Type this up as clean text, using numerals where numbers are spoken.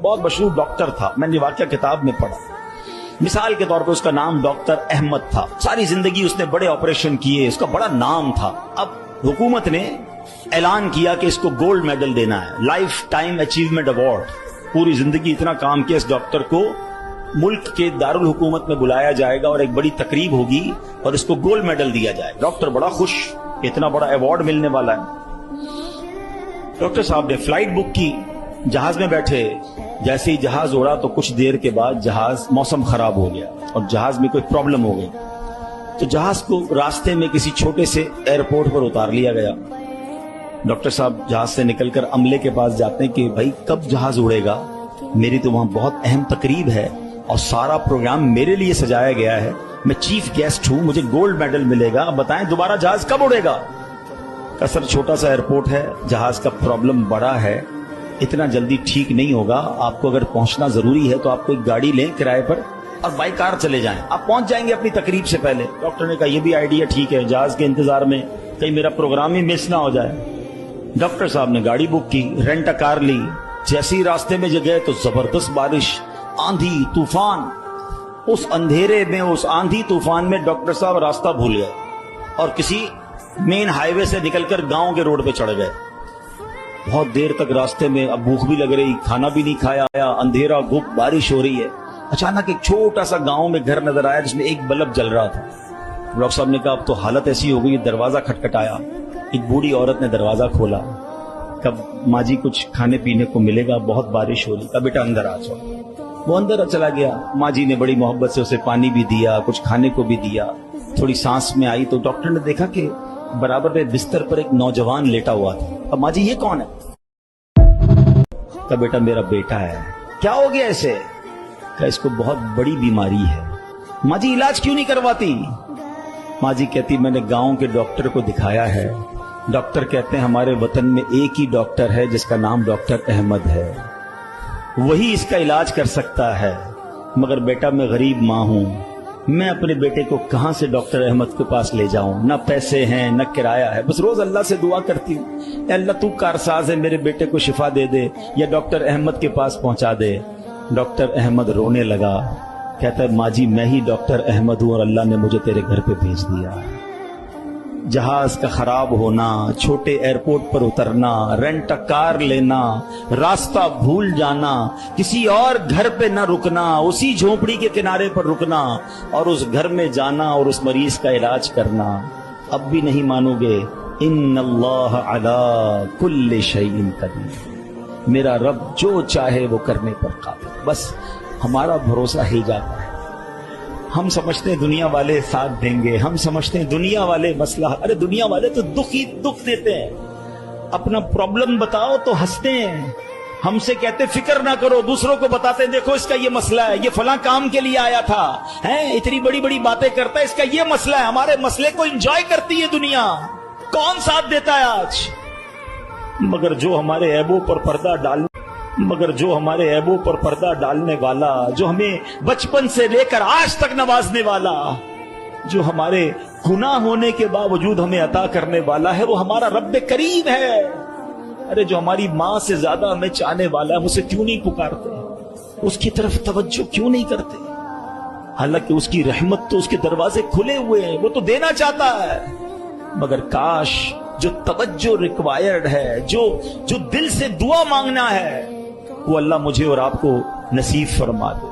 बहुत मशहूर डॉक्टर था, मैंने वाकया किताब में पढ़ा। मिसाल के तौर पर उसका नाम डॉक्टर अहमद था। सारी जिंदगी उसने बड़े ऑपरेशन किए, उसका बड़ा नाम था। अब हुकूमत ने ऐलान किया कि इसको गोल्ड मेडल देना है, लाइफ टाइम अचीवमेंट अवार्ड। पूरी जिंदगी इतना काम किया इस डॉक्टर को, मुल्क के दारुल हुकूमत में बुलाया जाएगा और एक बड़ी तकरीब होगी और इसको गोल्ड मेडल दिया जाएगा। डॉक्टर बड़ा खुश, इतना बड़ा अवार्ड मिलने वाला है। डॉक्टर साहब ने फ्लाइट बुक की, जहाज में बैठे। जैसे ही जहाज उड़ा तो कुछ देर के बाद जहाज, मौसम खराब हो गया और जहाज में कोई प्रॉब्लम हो गई, तो जहाज को रास्ते में किसी छोटे से एयरपोर्ट पर उतार लिया गया। डॉक्टर साहब जहाज से निकलकर अमले के पास जाते हैं कि भाई कब जहाज उड़ेगा, मेरी तो वहां बहुत अहम तकरीब है और सारा प्रोग्राम मेरे लिए सजाया गया है, मैं चीफ गेस्ट हूं, मुझे गोल्ड मेडल मिलेगा, अब बताएं दोबारा जहाज कब उड़ेगा। का सर छोटा सा एयरपोर्ट है, जहाज का प्रॉब्लम बड़ा है, इतना जल्दी ठीक नहीं होगा, आपको अगर पहुंचना जरूरी है तो आप कोई गाड़ी लें किराए पर और बाई कार चले जाएं, आप पहुंच जाएंगे अपनी तकरीब से पहले। डॉक्टर ने कहा यह भी आइडिया ठीक है, जहाज के इंतजार में कहीं मेरा प्रोग्राम ही मिस ना हो जाए। डॉक्टर साहब ने गाड़ी बुक की, रेंट अ कार ली। जैसे ही रास्ते में गए तो जबरदस्त बारिश, आंधी तूफान। उस अंधेरे में, उस आंधी तूफान में डॉक्टर साहब रास्ता भूल गए और किसी मेन हाईवे से निकलकर गांव के रोड पे चढ़ गए। बहुत देर तक रास्ते में, अब भूख भी लग रही, खाना भी नहीं खाया, अंधेरा गुप, बारिश हो रही है। अचानक एक छोटा सा गांव में घर नजर आया जिसमें एक बल्ब जल रहा था। डॉक्टर साहब ने कहा अब तो हालत ऐसी हो गई, दरवाजा खटखटाया। एक बूढ़ी औरत ने दरवाजा खोला। कब माँ जी कुछ खाने पीने को मिलेगा, बहुत बारिश हो रही, कब बेटा अंदर आ जाओ। वो अंदर चला गया। माँ जी ने बड़ी मोहब्बत से उसे पानी भी दिया, कुछ खाने को भी दिया। थोड़ी सांस में आई तो डॉक्टर ने देखा कि बराबर में बिस्तर पर एक नौजवान लेटा हुआ था। अब माँ जी ये कौन है? कहा बेटा मेरा बेटा है। क्या हो गया इसे? कहा इसको बहुत बड़ी बीमारी है। माँ जी इलाज क्यों नहीं करवाती? माँ जी कहती मैंने गांव के डॉक्टर को दिखाया है, डॉक्टर कहते हैं हमारे वतन में एक ही डॉक्टर है जिसका नाम डॉक्टर अहमद है, वही इसका इलाज कर सकता है। मगर बेटा मैं गरीब माँ हूं, मैं अपने बेटे को कहां से डॉक्टर अहमद के पास ले जाऊं, ना पैसे हैं न किराया है, बस रोज अल्लाह से दुआ करती हूं अल्लाह तू कारसाज है, मेरे बेटे को शिफा दे दे या डॉक्टर अहमद के पास पहुंचा दे। डॉक्टर अहमद रोने लगा, कहता है माँ जी मैं ही डॉक्टर अहमद हूं और अल्लाह ने मुझे तेरे घर पे भेज दिया। जहाज का खराब होना, छोटे एयरपोर्ट पर उतरना, रेंट कार लेना, रास्ता भूल जाना, किसी और घर पे न रुकना, उसी झोपड़ी के किनारे पर रुकना और उस घर में जाना और उस मरीज का इलाज करना। अब भी नहीं मानोगे, इन्नल्लाह अला कुल्लि शैइन कदीर, मेरा रब जो चाहे वो करने पर कादिर। बस हमारा भरोसा ही जाता है। हम समझते हैं दुनिया वाले साथ देंगे, हम समझते हैं दुनिया वाले मसला, अरे दुनिया वाले तो दुख ही दुख देते हैं। अपना प्रॉब्लम बताओ तो हंसते हैं, हमसे कहते फिक्र ना करो, दूसरों को बताते हैं देखो इसका ये मसला है, ये फलां काम के लिए आया था, हैं इतनी बड़ी बड़ी बातें करता है, इसका ये मसला है। हमारे मसले को एंजॉय करती है दुनिया, कौन साथ देता है आज? मगर जो हमारे ऐबों पर पर्दा डालने वाला, जो हमें बचपन से लेकर आज तक नवाजने वाला, जो हमारे गुनाह होने के बावजूद हमें अता करने वाला है, वो हमारा रब करीम है। अरे जो हमारी माँ से ज्यादा हमें चाहने वाला है, उसे क्यों नहीं पुकारते, उसकी तरफ तवज्जो क्यों नहीं करते? हालांकि उसकी रहमत तो उसके दरवाजे खुले हुए हैं, वो तो देना चाहता है, मगर काश जो तवज्जो रिक्वायर्ड है, जो दिल से दुआ मांगना है, वो अल्लाह मुझे और आपको नसीब फरमा दे।